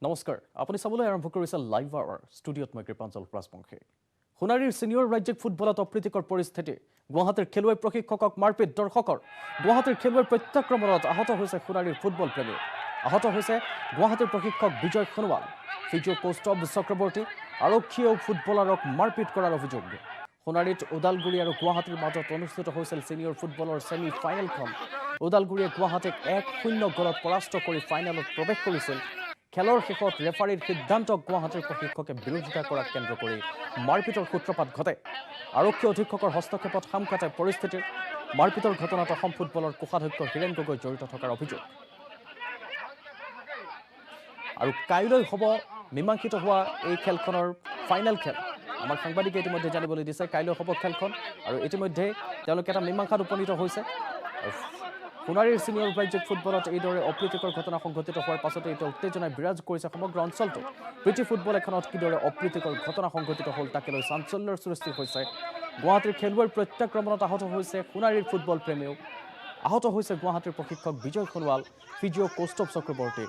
নমস্কাৰ আপুনি চাবলৈ আৰম্ভ কৰিছে লাইভ আৱাৰ ষ্টুডিঅ'ত মই কৃপাঞ্জল ৰাজবংশী সোণাৰীৰ সিনিয়ৰ ৰাজ্যিক ফুটবলত অপ্ৰীতিকৰ পৰিস্থিতি গুৱাহাটীৰ খেলুৱৈ প্ৰশিক্ষকক মাৰপিট দৰ্শকৰ গুৱাহাটীৰ খেলুৱৈৰ প্ৰত্যাক্ৰমণত আহত হৈছে সোণাৰীৰ ফুটবল প্ৰেমী আহত হৈছে গুৱাহাটীৰ প্ৰশিক্ষক বিজয় সোণোৱাল ফিজিঅ' কৌস্তভ চক্ৰৱৰ্তী আৰক্ষীয়েও ফুটবলাৰক মাৰপিট কৰাৰ অভিযোগ সোণাৰীত ওদালগুৰি আৰু গুৱাহাটীৰ মাজত অনুষ্ঠিত হৈছিল সিনিয়ৰ ফুটবলৰ ছেমি ফাইনেলখন ওদালগুৰিয়ে গুৱাহাটীক 1-0 গলত পৰাস্ত কৰি ফাইনেলত প্ৰৱেশ কৰিছিল খেলৰ শেষত ৰেফাৰীৰ সিদ্ধান্তক গুৱাহাটীৰ প্ৰশিক্ষকে বিৰোধিতা কৰাক কেন্দ্ৰ কৰি মাৰপিটৰ সূত্ৰপাত ঘটে আৰক্ষী অধীক্ষকৰ হস্তক্ষেপত সাম কাটে পৰিস্থিতিৰ মাৰপিটৰ ঘটনাত অসম ফুটবলৰ কোষাধ্যক্ষ হীৰেন গগৈ জড়িত থকাৰ অভিযোগ আৰু কাইলৈ হ'ব মীমাংসিত হোৱা এই খেলখনৰ ফাইনেল খেল আমাৰ সাংবাদিকে ইতিমধ্যে জানিবলৈ দিছে কাইলৈ হ'ব খেলখন আৰু ইতিমধ্যে তেওঁলোকে এটা মীমাংসাত উপনীত হৈছে সোণাৰীৰ সিনিয়ৰ ৰাজ্যিক ফুটবলত এইদৰে অপ্ৰীতিকৰ ঘটনা সংঘটিত হোৱাৰ পাছতে এতিয়া উত্তেজনাই বিৰাজ কৰিছে সমগ্ৰ অঞ্চলটো প্ৰীতি ফুটবল এখনত কিদৰে অপ্ৰীতিকৰ ঘটনা সংঘটিত হ'ল তাকে লৈ চাঞ্চল্যৰ সৃষ্টি হৈছে গুৱাহাটীৰ খেলুৱৈৰ প্ৰত্যাক্ৰমণত আহত হৈছে সোণাৰীৰ ফুটবল প্ৰেমীও আহত হৈছে গুৱাহাটীৰ প্ৰশিক্ষক বিজয় সোণোৱাল ফিজিঅ' কৌস্তভ চক্ৰৱৰ্তী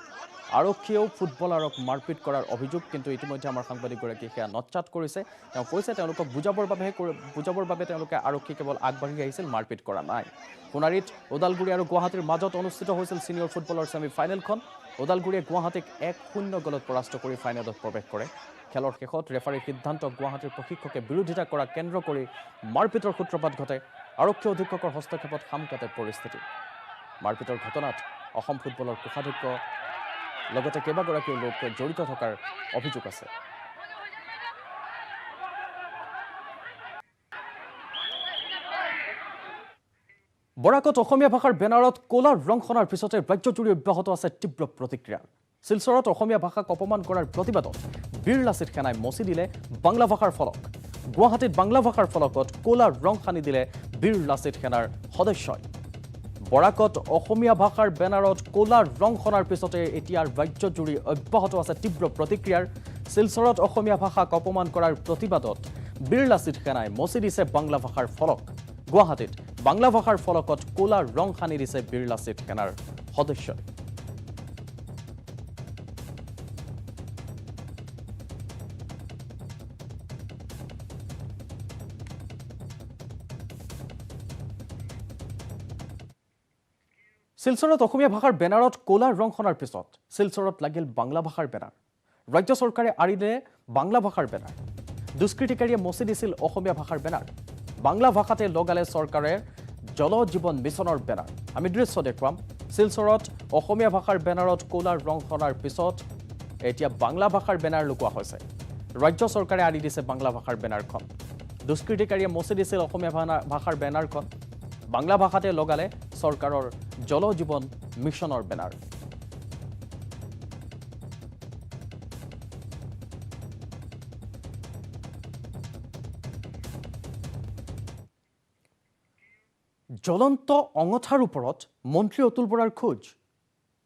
আৰক্ষীয়েও ফুটবলাৰক মাৰপিট কৰাৰ অভিযোগ কিন্তু ইতিমধ্যে আমাৰ সাংবাদিকগৰাকীয়ে সেয়া নটচাট কৰিছে তেওঁ কৈছে তেওঁলোকক বুজাবৰ বাবে তেওঁলোকে আৰক্ষী কেৱল আগবাঢ়ি আহিছিল মাৰপিট কৰা নাই সোণাৰীত ওদালগুৰি আৰু গুৱাহাটীৰ মাজত অনুষ্ঠিত হৈছিল সিনিয়ৰ ফুটবলৰ ছেমি ফাইনেলখন ওদালগুৰিয়ে গুৱাহাটীক 1-0 গলত পৰাস্ত কৰি ফাইনেলত প্ৰৱেশ কৰে খেলৰ শেষত ৰেফাৰীৰ সিদ্ধান্তক গুৱাহাটীৰ প্ৰশিক্ষকে বিৰোধিতা কৰা কেন্দ্ৰ কৰি মাৰপিটৰ সূত্ৰপাত ঘটে আৰক্ষী অধীক্ষকৰ হস্তক্ষেপত সাম কাটে পৰিস্থিতি মাৰপিটৰ ঘটনাত অসম ফুটবলৰ কোষাধ্যক্ষ লগতে কেইবাগৰাকীও লোক জড়িত থকাৰ অভিযোগ আছে বৰাকত অসমীয়া ভাষাৰ বেনাৰত ক'লা ৰং খনাৰ পিছতে ৰাজ্যজুৰি অব্যাহত আছে তীব্ৰ প্ৰতিক্ৰিয়া শিলচৰত অসমীয়া ভাষাক অপমান কৰাৰ প্ৰতিবাদত বীৰ লাচিত সেনাই মচি দিলে বাংলা ভাষাৰ ফলক গুৱাহাটীত বাংলা ভাষাৰ ফলকত ক'লা ৰং সানি দিলে বীৰ লাচিত সেনাৰ সদস্যই বৰাকত অসমীয়া ভাষাৰ বেনাৰত ক'লা ৰং খনাৰ পিছতে এতিয়া ৰাজ্যজুৰি অব্যাহত আছে তীব্ৰ প্ৰতিক্ৰিয়াৰ শিলচৰত অসমীয়া ভাষাক অপমান কৰাৰ প্ৰতিবাদত বীৰ লাচিত সেনাই মচি দিছে বাংলা ভাষাৰ ফলক গুৱাহাটীত বাংলা ভাষাৰ ফলকত ক'লা ৰং সানি দিছে বীৰ লাচিত সেনাৰ সদস্যই শিলচৰত অসমীয়া ভাষাৰ বেনাৰত ক'লা ৰং খনাৰ পিছত শিলচৰত লাগিল বাংলা ভাষাৰ বেনাৰ ৰাজ্য চৰকাৰে আঁৰিলে বাংলা ভাষাৰ বেনাৰ দুষ্কৃতিকাৰীয়ে মচি দিছিল অসমীয়া ভাষাৰ বেনাৰ বাংলা ভাষাতে লগালে চৰকাৰে জল জীৱন মিছনৰ বেনাৰ আমি দৃশ্য দেখুৱাম শিলচৰত অসমীয়া ভাষাৰ বেনাৰত ক'লা ৰং খনাৰ পিছত এতিয়া বাংলা ভাষাৰ বেনাৰ লুকুৱা হৈছে ৰাজ্য চৰকাৰে আঁৰি দিছে বাংলা ভাষাৰ বেনাৰখন দুষ্কৃতিকাৰীয়ে মচি দিছিল অসমীয়া ভাষাৰ বেনাৰখন বাংলা ভাষাতে লগালে চৰকাৰৰ জল জীৱন মিছনৰ বেনাৰ জ্বলন্ত অঙঠাৰ ওপৰত মন্ত্ৰী অতুল বৰাৰ খোজ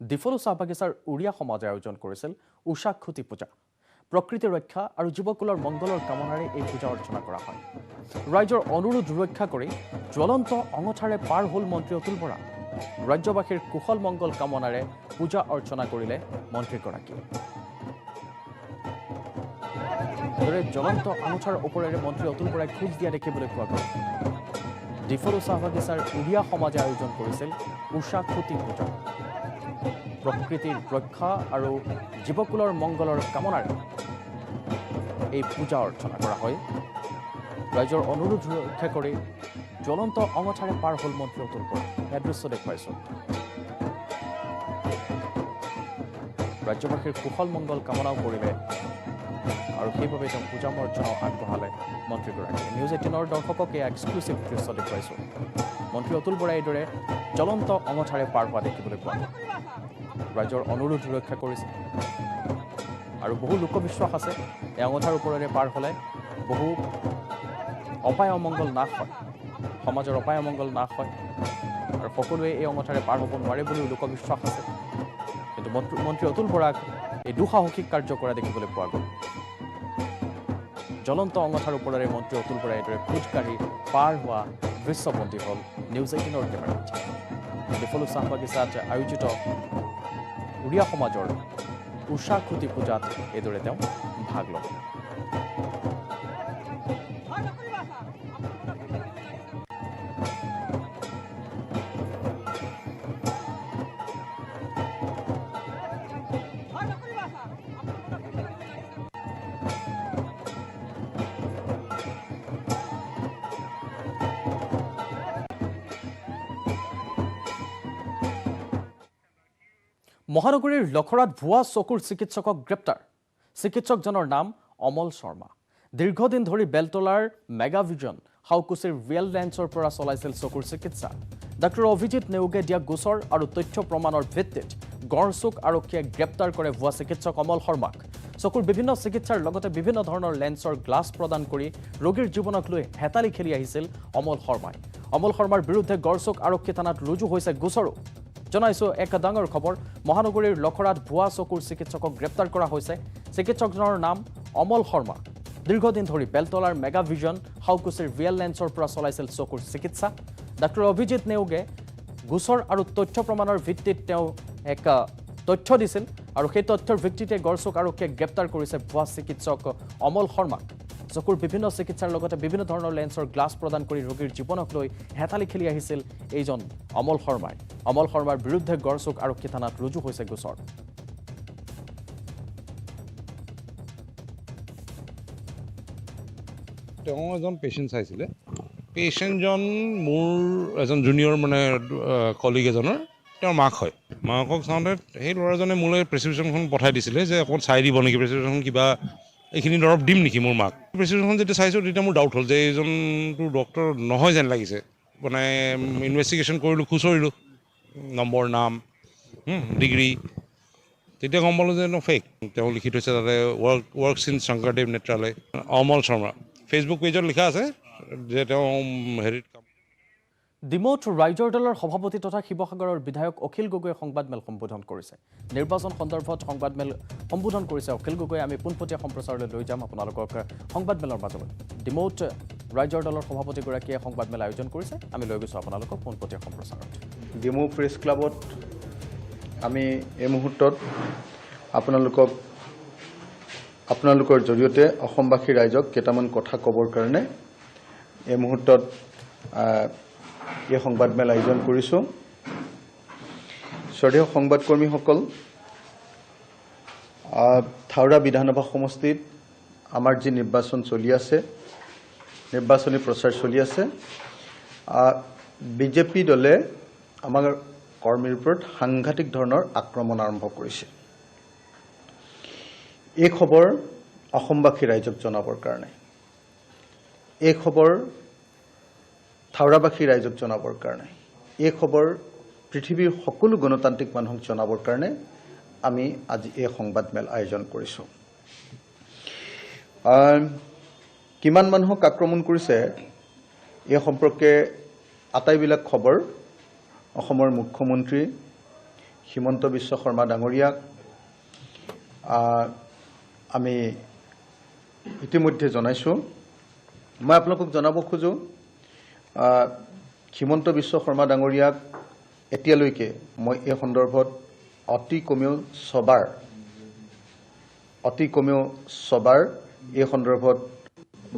ডিফলো চাহ বাগিচাৰ উৰিয়া সমাজে আয়োজন কৰিছিল উষাখুতি পূজা প্ৰকৃতি ৰক্ষা আৰু জীৱকুলৰ মংগলৰ কামনাৰে এই পূজা অৰ্চনা কৰা হয় ৰাইজৰ অনুৰোধ ৰক্ষা কৰি জ্বলন্ত অঙঠাৰে পাৰ হ'ল মন্ত্ৰী অতুল বৰা ৰাজ্যবাসীৰ কুশল মংগল কামনাৰে পূজা অৰ্চনা কৰিলে মন্ত্ৰীগৰাকীয়ে দৰে জ্বলন্ত অঙঠাৰ ওপৰেৰে মন্ত্ৰী অতুল বৰাই খোজ দিয়া দেখিবলৈ পোৱা গ'ল ডিফলো চাহ বাগিচাৰ উৰিয়া সমাজে আয়োজন কৰিছিল উষাখুতি পূজা প্ৰকৃতিৰ ৰক্ষা আৰু জীৱকুলৰ মংগলৰ কামনাৰে এই পূজা অৰ্চনা কৰা হয় ৰাইজৰ অনুৰোধ ৰক্ষা কৰি জ্বলন্ত অঙঠাৰে পাৰ হ'ল মন্ত্ৰী অতুল বৰা এই দৃশ্য দেখুৱাইছোঁ ৰাজ্যবাসীৰ কুশল মংগল কামনাও কৰিলে আৰু সেইবাবে তেওঁ পূজা অৰ্চনাও আগবঢ়ালে মন্ত্ৰীগৰাকীয়ে নিউজ 18ৰ দৰ্শকক এই এক্সক্লুচিভ দৃশ্য দেখুৱাইছোঁ মন্ত্ৰী অতুল বৰাই এইদৰে জ্বলন্ত অঙঠাৰে পাৰ হোৱা দেখিবলৈ পোৱা ৰাইজৰ অনুৰোধ ৰক্ষা কৰিছে আৰু বহু লোকবিশ্বাস আছে এই অঙঠাৰ ওপৰেৰে পাৰ হ'লে বহু অপায় অমংগল নাশ হয় সমাজৰ অপায় অমংগল নাশ হয় আৰু সকলোৱে এই অঙঠাৰে পাৰ হ'ব নোৱাৰে বুলিও লোকবিশ্বাস আছে কিন্তু মন্ত্ৰী অতুল বৰাক এই দুঃসাহসিক কাৰ্য কৰা দেখিবলৈ পোৱা গ'ল জ্বলন্ত অঙঠাৰ ওপৰেৰে মন্ত্ৰী অতুল বৰাই এইদৰে খোজকাঢ়ি পাৰ হোৱা দৃশ্যবন্দী হ'ল নিউজ 18ৰ কেমেৰাত ডিফলো চাহ বাগিচাত আয়োজিত উৰিয়া সমাজৰ উষা খুঁটি পূজাত এইদৰে তেওঁ ভাগ ল'ব। মহানগৰীৰ লখৰাত ভুৱা চকুৰ চিকিৎসকক গ্ৰেপ্তাৰ। চিকিৎসকজনৰ নাম অমল শৰ্মা। দীৰ্ঘদিন ধৰি বেলতলাৰ মেগাভিজন হাউকুচিৰ ৰিয়েল লেন্সৰ পৰা চলাইছিল চকুৰ চিকিৎসা। ডাক্তৰ অভিজিৎ নেওগে দিয়া গোচৰ আৰু তথ্য প্ৰমাণৰ ভিত্তিত গড়চুক আৰক্ষীয়ে গ্ৰেপ্তাৰ কৰে ভুৱা চিকিৎসক অমল শৰ্মাক। চকুৰ বিভিন্ন চিকিৎসাৰ লগতে বিভিন্ন ধৰণৰ লেন্সৰ গ্লাছ প্ৰদান কৰি ৰোগীৰ জীৱনক লৈ হেতালি খেলি আহিছিল অমল শৰ্মাই। অমল শৰ্মাৰ বিৰুদ্ধে গড়চুক আৰক্ষী থানাত ৰুজু হৈছে গোচৰো। জনাইছো এক ডাঙৰ খবৰ, মহানগৰীৰ লখৰাত ভুৱা চকুৰ চিকিৎসকক গ্ৰেপ্তাৰ কৰা হৈছে। চিকিৎসকজনৰ নাম অমল শৰ্মা। দীৰ্ঘদিন ধৰি বেলতলাৰ মেগাভিজন হাউকুচিৰ ৰিয়েল লেন্সৰ পৰা চলাইছিল চকুৰ চিকিৎসা। ডাক্তৰ অভিজিৎ নেওগে গোচৰ আৰু তথ্য প্ৰমাণৰ ভিত্তিত তেওঁ এক তথ্য দিছিল আৰু সেই তথ্যৰ ভিত্তিতে গড়চুক আৰক্ষীয়ে গ্ৰেপ্তাৰ কৰিছে ভুৱা চিকিৎসক অমল শৰ্মাক। চকুৰ বিভিন্ন চিকিৎসাৰ লগতে বিভিন্ন ধৰণৰ লেন্সৰ গ্লাছ প্ৰদান কৰি ৰোগীৰ জীৱনক লৈ হেতালি খেলি আহিছিল এইজন অমল শৰ্মাই। অমল শৰ্মাৰ বিৰুদ্ধে গড়চুক আৰক্ষী থানাত ৰুজু হৈছে গোচৰ। তেওঁ এজন পেচেণ্ট চাইছিলে। পেচেণ্টজন মোৰ এজন জুনিয়ৰ মানে কলিগ এজনৰ, তেওঁৰ মাক হয়। মাকক চাওঁতে সেই ল'ৰাজনে মোলৈ প্ৰেছক্ৰিপশ্যনখন পঠাই দিছিলে যে অকণ চাই দিব নেকি, প্ৰেছক্ৰিপশ্যনখন কিবা এইখিনি দৰৱ দিম নেকি মোৰ মাক। প্ৰেছক্ৰিপশ্যনখন যেতিয়া চাইছোঁ তেতিয়া মোৰ ডাউট হ'ল যে এইজনটো ডক্টৰ নহয় যেন লাগিছে। মানে ইনভেষ্টিগেশ্যন কৰিলোঁ, খুচৰিলোঁ নম্বৰ, নাম, ডিগ্ৰী, তেতিয়া গম পালোঁ যে ফেক। তেওঁ লিখি থৈছে তাতে works in Sankardev Netralaya, Amal Sharma. Facebook পেজত লিখা আছে যে তেওঁ হেৰিত কাম। ডিমৌত ৰাইজৰ দলৰ সভাপতি তথা শিৱসাগৰৰ বিধায়ক অখিল গগৈয়ে সংবাদমেল সম্বোধন কৰিছে। নিৰ্বাচন সন্দৰ্ভত সংবাদমেল সম্বোধন কৰিছে অখিল গগৈয়ে। আমি পোনপটীয়া সম্প্ৰচাৰলৈ লৈ যাম আপোনালোকক সংবাদমেলৰ মাজলৈ। ডিমৌত ৰাইজৰ দলৰ সভাপতিগৰাকীয়ে সংবাদমেল আয়োজন কৰিছে। আমি লৈ গৈছোঁ আপোনালোকক পোনপটীয়া সম্প্ৰচাৰত। ডিমৌ প্ৰেছ ক্লাবত আমি এই মুহূৰ্তত আপোনালোকৰ জৰিয়তে অসমবাসী ৰাইজক কেইটামান কথা ক'বৰ কাৰণে এই মুহূৰ্তত এই সংবাদমেল আয়োজন কৰিছোঁ। শ্ৰদ্ধেয় সংবাদকৰ্মীসকল, থাওৰা বিধানসভা সমষ্টিত আমাৰ যি নিৰ্বাচন চলি আছে, নিৰ্বাচনী প্ৰচাৰ চলি আছে, বিজেপি দলে আমাৰ কৰ্মীৰ ওপৰত সাংঘাতিক ধৰণৰ আক্ৰমণ আৰম্ভ কৰিছে। এই খবৰ অসমবাসী ৰাইজক জনাবৰ কাৰণে, এই খবৰ থাওৰাবাসী ৰাইজক জনাবৰ কাৰণে, এই খবৰ পৃথিৱীৰ সকলো গণতান্ত্ৰিক মানুহক জনাবৰ কাৰণে আমি আজি এই সংবাদমেল আয়োজন কৰিছোঁ। কিমান মানুহক আক্ৰমণ কৰিছে এই সম্পৰ্কে আটাইবিলাক খবৰ অসমৰ মুখ্যমন্ত্ৰী হিমন্ত বিশ্ব শৰ্মা ডাঙৰীয়াক আমি ইতিমধ্যে জনাইছোঁ। মই আপোনালোকক জনাব খোজোঁ, হিমন্ত বিশ্ব শৰ্মা ডাঙৰীয়াক এতিয়ালৈকে মই এই সন্দৰ্ভত অতি কমেও ছবাৰ এই সন্দৰ্ভত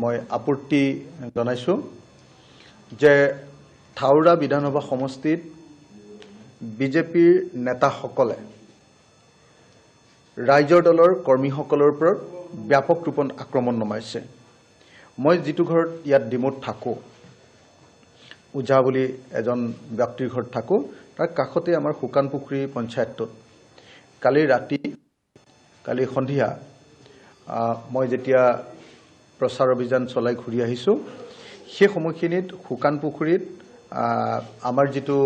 মই আপত্তি জনাইছোঁ যে থাওৰা বিধানসভা সমষ্টিত বিজেপিৰ নেতাসকলে ৰাইজৰ দলৰ কৰ্মীসকলৰ ওপৰত ব্যাপক ৰূপত আক্ৰমণ নমাইছে। মই যিটো ঘৰত ইয়াত ডিমৌত থাকোঁ, ওঝা বুলি এজন ব্যক্তিৰ ঘৰত থাকোঁ, তাৰ কাষতে আমাৰ শুকান পুখুৰী পঞ্চায়তটোত কালি সন্ধিয়া মই যেতিয়া প্ৰচাৰ অভিযান চলাই ঘূৰি আহিছোঁ, সেই সময়খিনিত শুকান পুখুৰীত আমাৰ যিটো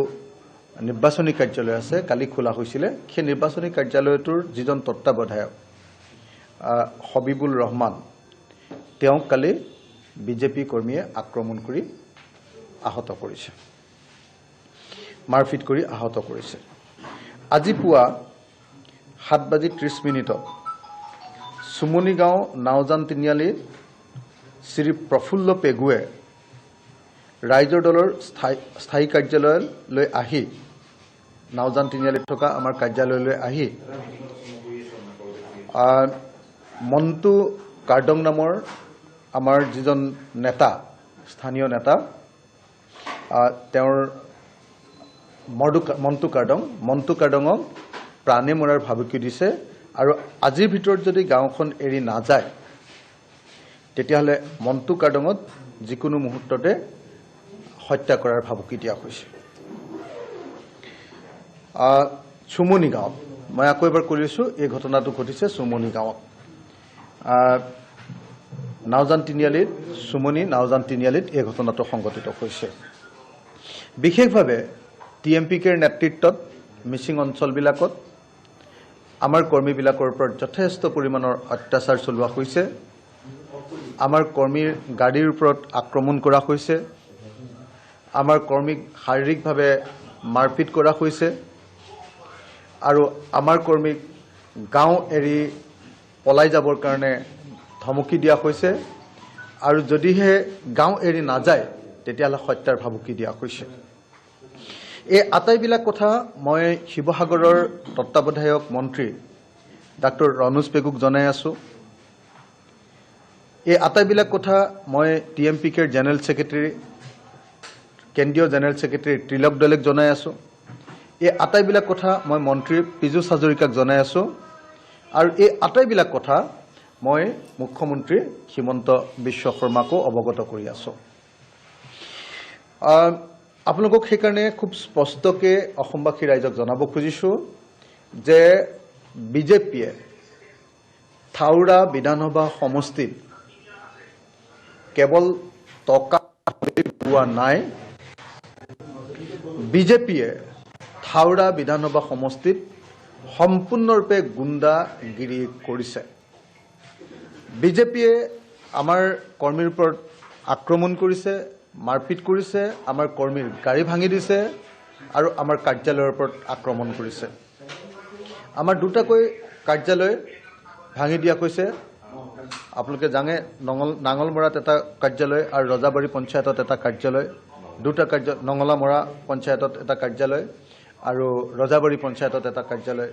নিৰ্বাচনী কাৰ্যালয় আছে কালি খোলা হৈছিলে। সেই নিৰ্বাচনী কাৰ্যালয়টোৰ যিজন তত্ত্বাৱধায়ক হবিবুল ৰহমান, তেওঁক কালি বিজেপি কৰ্মীয়ে আক্ৰমণ কৰি আহত কৰিছে, মাৰপিট কৰি আহত কৰিছে। আজি পুৱা 7:30 চুমনিগাঁও নাওজান তিনিআলিত শ্ৰী প্ৰফুল্ল পেগুৱে ৰাইজৰ দলৰ স্থায়ী কাৰ্যালয়লৈ আহি, নাওজান তিনিআলিত থকা আমাৰ কাৰ্যালয়লৈ আহি মণ্টু কাৰ্ডং নামৰ আমাৰ যিজন নেতা স্থানীয় নেতা তেওঁৰ মণ্টু কাৰ্ডঙক প্ৰাণে মৰাৰ ভাবুকি দিছে আৰু আজিৰ ভিতৰত যদি গাঁওখন এৰি নাযায় তেতিয়াহ'লে মণ্টু কাৰ্ডঙক যিকোনো মুহূৰ্ততে হত্যা কৰাৰ ভাবুকি দিয়া হৈছে চুমনি গাঁৱত মই আকৌ এবাৰ কৰিছোঁ এই ঘটনাটো ঘটিছে চুমনি গাঁৱত নাওজান তিনিআলিত চুমনি নাওজান তিনিআলিত এই ঘটনাটো সংঘটিত হৈছে বিশেষভাৱে TMPKৰ নেতৃত্বত মিচিং অঞ্চলবিলাকত আমাৰ কৰ্মীবিলাকৰ ওপৰত যথেষ্ট পৰিমাণৰ অত্যাচাৰ চলোৱা হৈছে আমাৰ কৰ্মীৰ গাড়ীৰ ওপৰত আক্ৰমণ কৰা হৈছে আমাৰ কৰ্মীক শাৰীৰিকভাৱে মাৰপিট কৰা হৈছে আৰু আমাৰ কৰ্মীক গাঁও এৰি পলাই যাবৰ কাৰণে ধমকি দিয়া হৈছে আৰু যদিহে গাঁও এৰি নাযায় তেতিয়াহ'লে হত্যাৰ ভাবুকি দিয়া হৈছে এই আটাইবিলাক কথা মই শিৱসাগৰৰ তত্ত্বাৱধায়ক মন্ত্ৰী ডাক্তৰ ৰণোজ পেগুক জনাই আছোঁ এই আটাইবিলাক কথা মই TMPKৰ জেনেৰেল ছেক্ৰেটাৰী কেন্দ্ৰীয় জেনেৰেল ছেক্ৰেটাৰী ত্ৰিলক দলেক জনাই আছোঁ এই আটাইবিলাক কথা মই মন্ত্ৰী পীযুষ হাজৰিকাক জনাই আছোঁ আৰু এই আটাইবিলাক কথা মই মুখ্যমন্ত্ৰী হিমন্ত বিশ্ব শৰ্মাকো অৱগত কৰি আছোঁ আপোনালোকক সেইকাৰণে খুব স্পষ্টকৈ অসমবাসী ৰাইজক জনাব খুজিছোঁ যে বিজেপিয়ে থাউৰা বিধানসভা সমষ্টিত কেৱল টকা পোৱা নাই বিজেপিয়ে থাউৰা বিধানসভা সমষ্টিত সম্পূৰ্ণৰূপে গুণ্ডাগিৰি কৰিছে বিজেপিয়ে আমাৰ কৰ্মীৰ ওপৰত আক্ৰমণ কৰিছে মাৰপিট কৰিছে আমাৰ কৰ্মীৰ গাড়ী ভাঙি দিছে আৰু আমাৰ কাৰ্যালয়ৰ ওপৰত আক্ৰমণ কৰিছে আমাৰ দুটাকৈ কাৰ্যালয় ভাঙি দিয়া হৈছে আপোনালোকে জানে নাঙলমৰাত এটা কাৰ্যালয় আৰু ৰজাবাৰী পঞ্চায়তত এটা কাৰ্যালয় দুটা নঙলামৰা পঞ্চায়তত এটা কাৰ্যালয় আৰু ৰজাবাৰী পঞ্চায়তত এটা কাৰ্যালয়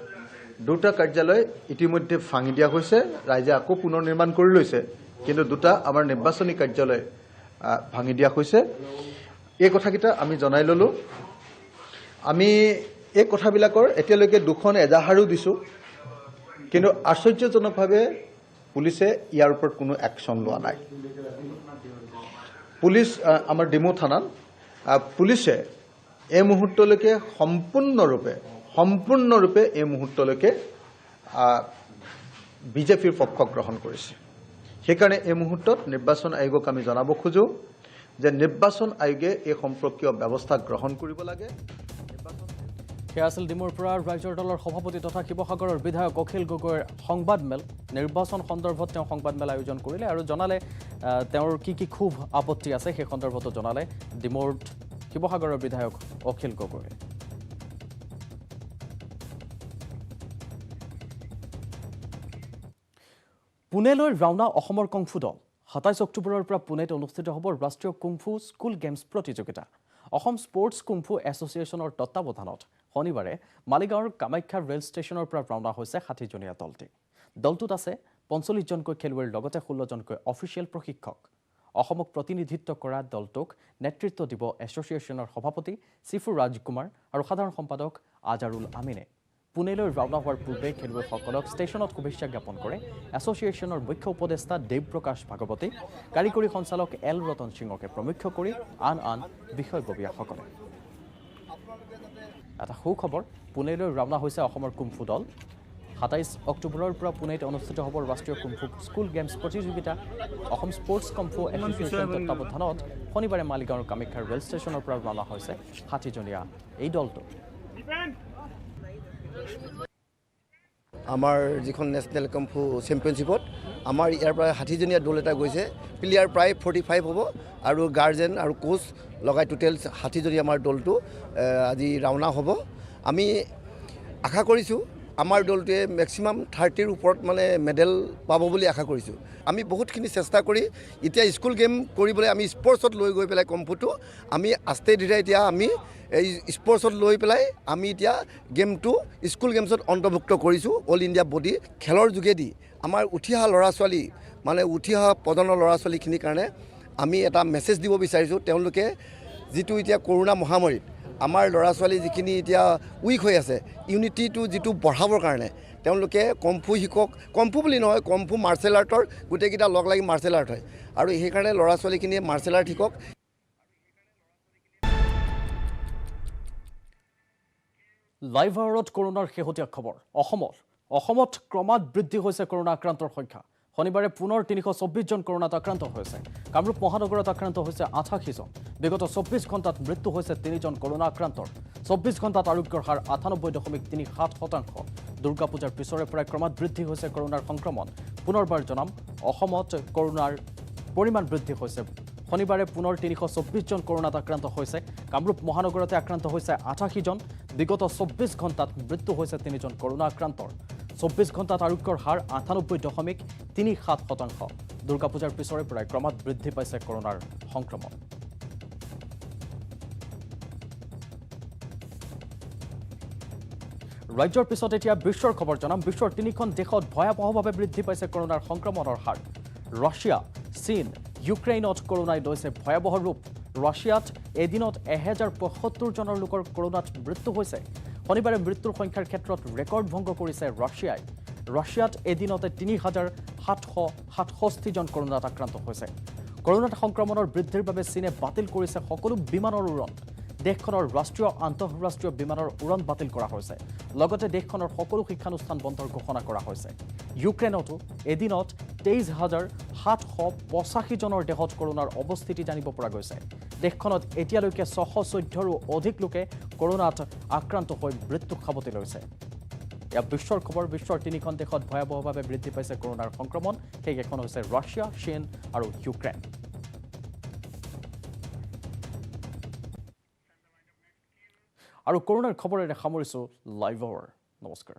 দুটা কাৰ্যালয় ইতিমধ্যে ভাঙি দিয়া হৈছে ৰাইজে আকৌ পুনৰ নিৰ্মাণ কৰি লৈছে কিন্তু দুটা আমাৰ নিৰ্বাচনী কাৰ্যালয় ভাঙি দিয়া হৈছে এই কথাকেইটা আমি জনাই ল'লোঁ আমি এই কথাবিলাকৰ এতিয়ালৈকে দুখন এজাহাৰো দিছোঁ কিন্তু আশ্চৰ্যজনকভাৱে পুলিচে ইয়াৰ ওপৰত কোনো একশ্যন লোৱা নাই পুলিচ আমাৰ ডিমৌ থানাত পুলিচে এই মুহূৰ্তলৈকে সম্পূৰ্ণৰূপে এই মুহূৰ্তলৈকে বিজেপিৰ পক্ষ গ্ৰহণ কৰিছে সেইকাৰণে এই মুহূৰ্তত নিৰ্বাচন আয়োগক আমি জনাব খোজোঁ যে নিৰ্বাচন আয়োগে এই সম্পৰ্কীয় ব্যৱস্থা গ্ৰহণ কৰিব লাগে সেয়া আছিল ডিমৌৰ পৰা ৰাইজৰ দলৰ সভাপতি তথা শিৱসাগৰৰ বিধায়ক অখিল গগৈৰ সংবাদমেল নিৰ্বাচন সন্দৰ্ভত তেওঁ সংবাদমেল আয়োজন কৰিলে আৰু জনালে তেওঁৰ কি ক্ষোভ আপত্তি আছে সেই সন্দৰ্ভতো জনালে ডিমৌৰ শিৱসাগৰৰ বিধায়ক অখিল গগৈ পুনেলৈ ৰাওনা অসমৰ কুংফু দল 27 অক্টোবৰৰ পৰা পুনেত অনুষ্ঠিত হ'ব ৰাষ্ট্ৰীয় কুংফু স্কুল গেমছ প্ৰতিযোগিতা অসম স্পৰ্টছ কুংফু এছ'চিয়েশ্যনৰ তত্ত্বাৱধানত শনিবাৰে মালিগাঁৱৰ কামাখ্যা ৰেল ষ্টেচনৰ পৰা ৰাওনা হৈছে 60জনীয়া দলটি দলটোত আছে 45জনকৈ খেলুৱৈৰ লগতে 16জনকৈ অফিচিয়েল প্ৰশিক্ষক অসমক প্ৰতিনিধিত্ব কৰা দলটোক নেতৃত্ব দিব এছ'চিয়েশ্যনৰ সভাপতি চিফু ৰাজকুমাৰ আৰু সাধাৰণ সম্পাদক আজাৰুল আমিনে পুনেলৈ ৰাওনা হোৱাৰ পূৰ্বে খেলুৱৈসকলক ষ্টেচনত শুভেচ্ছা জ্ঞাপন কৰে এছ'চিয়েশ্যনৰ মুখ্য উপদেষ্টা দেৱপ্ৰকাশ ভাগৱতী কাৰিকৰী সঞ্চালক এল ৰতন সিঙকে প্ৰমুখ্য কৰি আন বিষয়ববীয়াসকলে এটা সুখবৰ পুনেলৈ ৰাওনা হৈছে অসমৰ কুংফু দল 27 অক্টোবৰৰ পৰা পুনেত অনুষ্ঠিত হ'ব ৰাষ্ট্ৰীয় কুংফু স্কুল গেমছ প্ৰতিযোগিতা অসম স্পৰ্টছ কুংফু এছ'চিয়েশ্যন তত্ত্বাৱধানত শনিবাৰে মালিগাঁৱৰ কামাখ্যা ৰেল ষ্টেচনৰ পৰা ৰাওনা হৈছে 60জনীয়া এই দলটো আমাৰ যিখন নেশ্যনেল কুংফু চেম্পিয়নশ্বিপত আমাৰ ইয়াৰ পৰা 60জনীয়া দল এটা গৈছে প্লেয়াৰ প্ৰায় 45 হ'ব আৰু গাৰ্জেন আৰু কোচ লগাই টোটেল 60জনীয়া আমাৰ দলটো আজি ৰাওনা হ'ব আমি আশা কৰিছোঁ আমাৰ দলটোৱে মেক্সিমাম 30ৰ ওপৰত মানে মেডেল পাব বুলি আশা কৰিছোঁ আমি বহুতখিনি চেষ্টা কৰি এতিয়া স্কুল গেম কৰিবলৈ আমি স্পৰ্টছত লৈ গৈ পেলাই কুংফুটো আমি আস্তে ধীৰে এতিয়া আমি এই স্পৰ্টছত লৈ পেলাই আমি এতিয়া গেমটো স্কুল গেমছত অন্তৰ্ভুক্ত কৰিছোঁ অল ইণ্ডিয়া বডি খেলৰ যোগেদি আমাৰ উঠি অহা ল'ৰা ছোৱালী মানে উঠি অহা প্ৰজন্মৰ ল'ৰা ছোৱালীখিনিৰ কাৰণে আমি এটা মেছেজ দিব বিচাৰিছোঁ তেওঁলোকে যিটো এতিয়া কৰোণা মহামাৰীত আমাৰ ল'ৰা ছোৱালী যিখিনি এতিয়া উইক হৈ আছে ইউনিটিটো যিটো বঢ়াবৰ কাৰণে তেওঁলোকে কম্ফু শিকক কম্ফু বুলি নহয় কম্ফু মাৰ্চেল আৰ্টৰ গোটেইকেইটা লগ লাগি মাৰ্চেল আৰ্ট হয় আৰু সেইকাৰণে ল'ৰা ছোৱালীখিনিয়ে মাৰ্চেল আৰ্ট শিকক লাইভ আৱাৰত কৰোনাৰ শেহতীয়া খবৰ অসমত ক্ৰমাৎ বৃদ্ধি হৈছে কৰোনা আক্ৰান্তৰ সংখ্যা শনিবাৰে পুনৰ 324 জন কৰোনাত আক্ৰান্ত হৈছে কামৰূপ মহানগৰত আক্ৰান্ত হৈছে 88 জন বিগত 24 ঘণ্টাত মৃত্যু হৈছে 3 জন কৰোনা আক্ৰান্তৰ 24 ঘণ্টাত আৰোগ্যৰ হাৰ 98.37%। দুৰ্গা পূজাৰ পিছৰে পৰা ক্ৰমাৎ বৃদ্ধি হৈছে কৰোনাৰ সংক্ৰমণ পুনৰবাৰ জনাম অসমত কৰোনাৰ পৰিমাণ বৃদ্ধি হৈছে শনিবাৰে পুনৰ 324 জন কৰোনাত আক্ৰান্ত হৈছে কামৰূপ মহানগৰতে আক্ৰান্ত হৈছে 88 জন বিগত 24 ঘণ্টাত মৃত্যু হৈছে 3 জন কৰোনা আক্ৰান্তৰ 24 ঘণ্টাত আৰোগ্যৰ হাৰ 98.37%। দুৰ্গা পূজাৰ পিছৰে পৰা ক্ৰমাৎ বৃদ্ধি পাইছে কৰোনাৰ সংক্ৰমণ ৰাজ্যৰ পিছত এতিয়া বিশ্বৰ খবৰ জনাম বিশ্বৰ 3খন দেশত ভয়াৱহভাৱে বৃদ্ধি পাইছে কৰোনাৰ সংক্ৰমণৰ হাৰ ৰাছিয়া চীন ইউক্ৰেইনত কৰোনাই লৈছে ভয়াৱহ ৰূপ ৰাছিয়াত এদিনত 1075 জনৰ লোকৰ কৰোনাত মৃত্যু হৈছে শনিবাৰে মৃত্যুৰ সংখ্যাৰ ক্ষেত্ৰত ৰেকৰ্ড ভংগ কৰিছে ৰাছিয়াত এদিনতে 3767 জন কৰোনাত আক্ৰান্ত হৈছে কৰোনাত সংক্ৰমণৰ বৃদ্ধিৰ বাবে চীনে বাতিল কৰিছে সকলো বিমানৰ উৰণ দেশখনৰ ৰাষ্ট্ৰীয় আন্তঃৰাষ্ট্ৰীয় বিমানৰ উৰণ বাতিল কৰা হৈছে লগতে দেশখনৰ সকলো শিক্ষানুষ্ঠান বন্ধৰ ঘোষণা কৰা হৈছে ইউক্ৰেইনতো এদিনত 23785 জনৰ দেহত কৰোনাৰ অৱস্থিতি জানিব পৰা গৈছে দেশখনত এতিয়ালৈকে 614ৰো অধিক লোকে কৰোনাত আক্ৰান্ত হৈ মৃত্যু সাৱটি লৈছে এয়া বিশ্বৰ খবৰ বিশ্বৰ 3খন দেশত ভয়াৱহভাৱে বৃদ্ধি পাইছে কৰোনাৰ সংক্ৰমণ সেইকেইখন হৈছে ৰাছিয়া চীন আৰু ইউক্ৰেইন আৰু কৰোনাৰ খবৰেৰে সামৰিছোঁ লাইভ আৱাৰ নমস্কাৰ